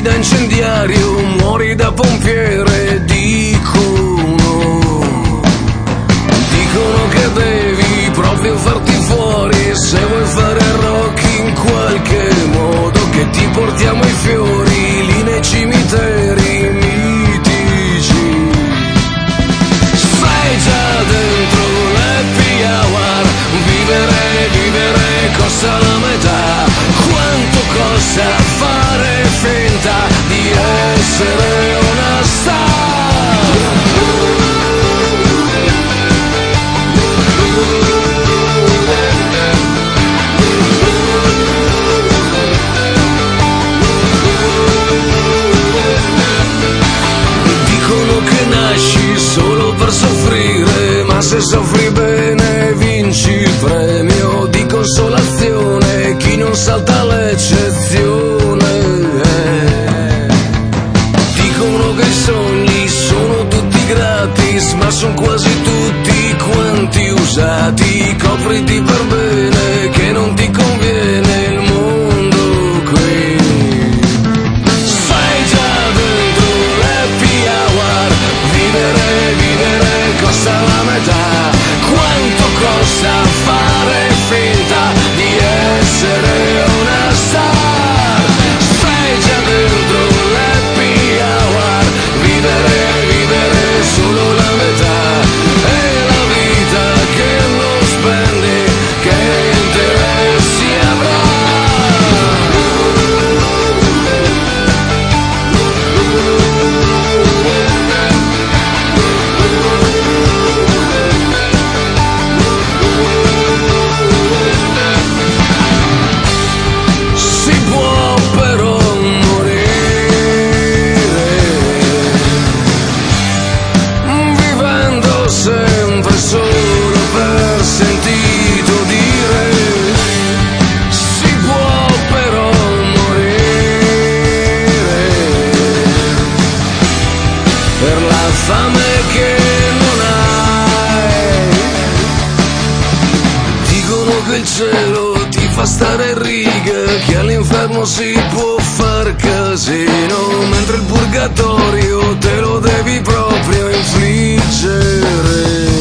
da incendiario, muori da pompiere. Dicono che devi proprio farti fuori, se vuoi fare rock in qualche modo, che ti portiamo i fiori lì nei cimiteri mitici. Sei già dentro l'happy hour, vivere costa la metà. Quanto costa fare finta di essere una star? Dicono che nasci solo per soffrire, ma se soffri bene vinci il premio di consolazione. Chi non salta l'eccezione. Dicono che i sogni sono tutti gratis, ma sono quasi tutti quanti usati. Copriti per bene che non ti conviene il mondo qui. Sei già dentro l'happy hour, vivere costa la metà. Quanto costa fare finta di essere una star? Sei già dentro l'happy hour, vivere solo la metà. E la vita che non spendi, che interessi avrà? Si può però morire vivendo sempre solo per sentito dire. Si può però morire per la fame che non hai. Dicono che il cielo ti fa stare in riga, che all'inferno si può far casino, mentre il purgatorio te lo devi proprio infliggere.